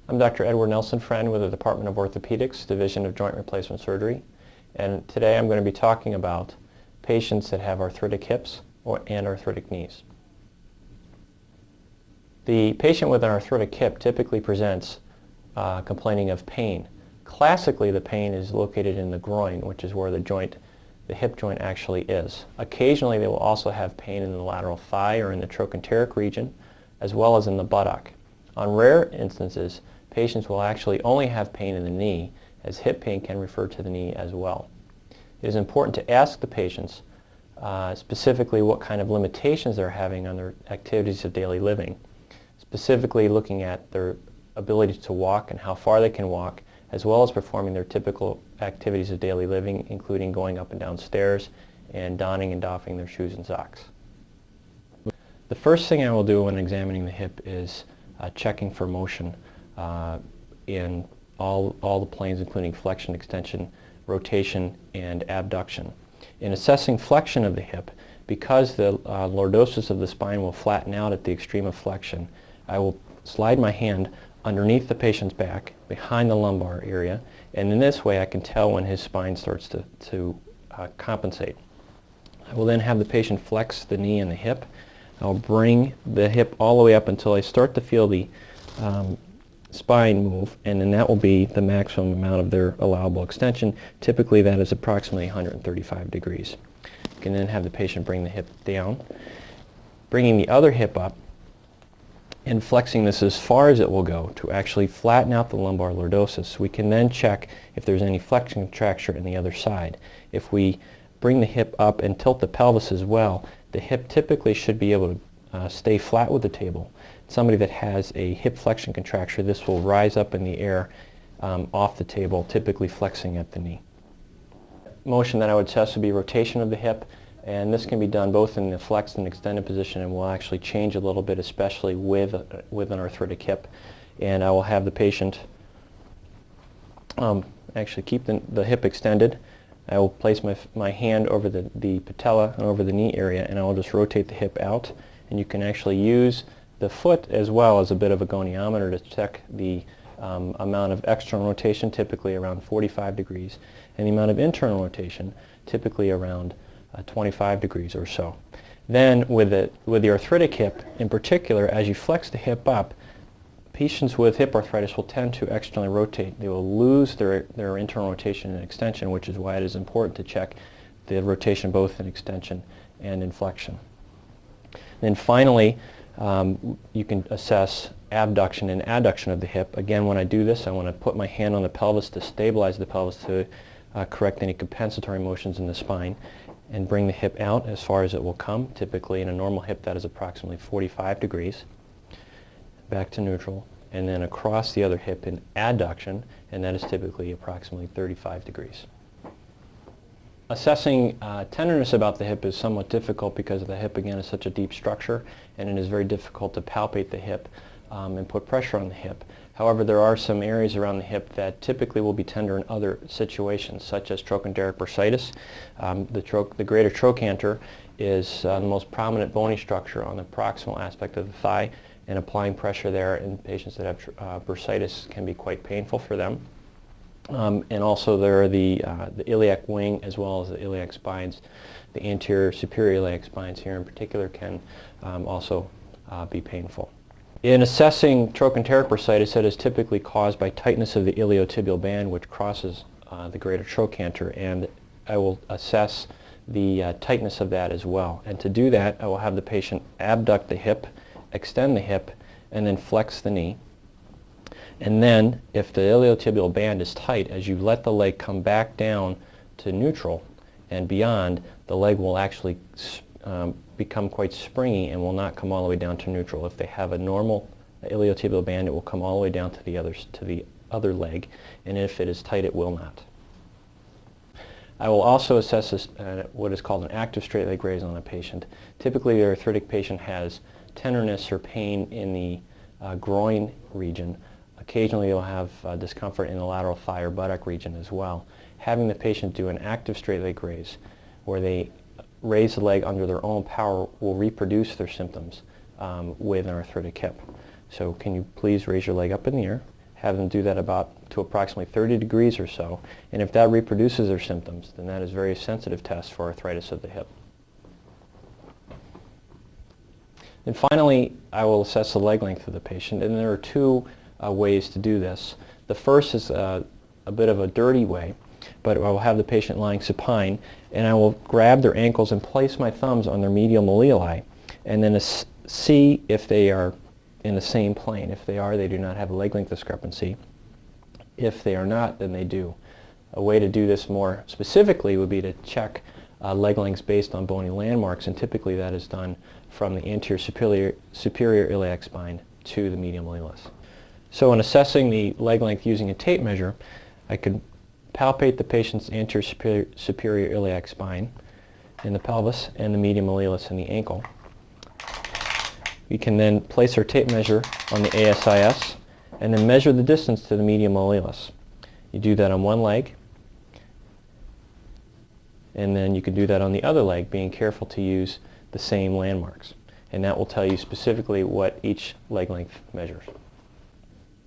I'm Dr. Edward Nelsen-Freund with the Department of Orthopaedics, Division of Joint Replacement Surgery, and today I'm going to be talking about patients that have arthritic hips and arthritic knees. The patient with an arthritic hip typically presents complaining of pain. Classically, the pain is located in the groin, which is where the hip joint actually is. Occasionally, they will also have pain in the lateral thigh or in the trochanteric region, as well as in the buttock. On rare instances, patients will actually only have pain in the knee, as hip pain can refer to the knee as well. It is important to ask the patients specifically what kind of limitations they're having on their activities of daily living, specifically looking at their ability to walk and how far they can walk, as well as performing their typical activities of daily living, including going up and down stairs and donning and doffing their shoes and socks. The first thing I will do when examining the hip is checking for motion in all the planes, including flexion, extension, rotation, and abduction. In assessing flexion of the hip, because the lordosis of the spine will flatten out at the extreme of flexion, I will slide my hand underneath the patient's back, behind the lumbar area, and in this way I can tell when his spine starts to compensate. I will then have the patient flex the knee and the hip. I'll bring the hip all the way up until I start to feel the spine move, and then that will be the maximum amount of their allowable extension. Typically that is approximately 135 degrees. You can then have the patient bring the hip down, bringing the other hip up, and flexing this as far as it will go to actually flatten out the lumbar lordosis. We can then check if there's any flexion contracture in the other side. If we bring the hip up and tilt the pelvis as well, the hip typically should be able to stay flat with the table. Somebody that has a hip flexion contracture, this will rise up in the air off the table, typically flexing at the knee. Motion that I would assess would be rotation of the hip, and this can be done both in the flexed and extended position, and will actually change a little bit, especially with an arthritic hip. And I will have the patient actually keep the hip extended. I will place my hand over the patella and over the knee area, and I will just rotate the hip out. And you can actually use the foot as well as a bit of a goniometer to check the amount of external rotation, typically around 45 degrees, and the amount of internal rotation, typically around 25 degrees or so. Then with the arthritic hip in particular, as you flex the hip up, patients with hip arthritis will tend to externally rotate. They will lose their internal rotation and extension, which is why it is important to check the rotation both in extension and in flexion. Then finally, you can assess abduction and adduction of the hip. Again, when I do this, I want to put my hand on the pelvis to stabilize the pelvis to correct any compensatory motions in the spine, and bring the hip out as far as it will come. Typically in a normal hip that is approximately 45 degrees. Back to neutral, and then across the other hip in adduction, and that is typically approximately 35 degrees. Assessing tenderness about the hip is somewhat difficult because the hip again is such a deep structure, and it is very difficult to palpate the hip and put pressure on the hip. However, there are some areas around the hip that typically will be tender in other situations, such as trochanteric bursitis. The greater trochanter is the most prominent bony structure on the proximal aspect of the thigh, and applying pressure there in patients that have bursitis can be quite painful for them. And also there are the iliac wing as well as the iliac spines. The anterior superior iliac spines here in particular can also be painful. In assessing trochanteric bursitis, that is typically caused by tightness of the iliotibial band, which crosses the greater trochanter, and I will assess the tightness of that as well. And to do that, I will have the patient abduct the hip, extend the hip, and then flex the knee. And then, if the iliotibial band is tight, as you let the leg come back down to neutral and beyond, the leg will actually become quite springy and will not come all the way down to neutral. If they have a normal iliotibial band, it will come all the way down to the other leg, and if it is tight, it will not. I will also assess this, what is called an active straight leg raise on a patient. Typically, the arthritic patient has tenderness or pain in the groin region. Occasionally, you'll have discomfort in the lateral thigh or buttock region as well. Having the patient do an active straight leg raise, where they raise the leg under their own power, will reproduce their symptoms with an arthritic hip. So can you please raise your leg up in the air, have them do that to approximately 30 degrees or so, and if that reproduces their symptoms, then that is a very sensitive test for arthritis of the hip. And finally, I will assess the leg length of the patient, and there are two ways to do this. The first is a bit of a dirty way, but I will have the patient lying supine, and I will grab their ankles and place my thumbs on their medial malleoli, and then see if they are in the same plane. If they are, they do not have a leg length discrepancy. If they are not, then they do. A way to do this more specifically would be to check leg lengths based on bony landmarks, and typically that is done from the anterior superior iliac spine to the medial malleolus. So in assessing the leg length using a tape measure, I could palpate the patient's anterior superior iliac spine in the pelvis and the medial malleolus in the ankle. We can then place our tape measure on the ASIS and then measure the distance to the medial malleolus. You do that on one leg, and then you can do that on the other leg, being careful to use the same landmarks. And that will tell you specifically what each leg length measures.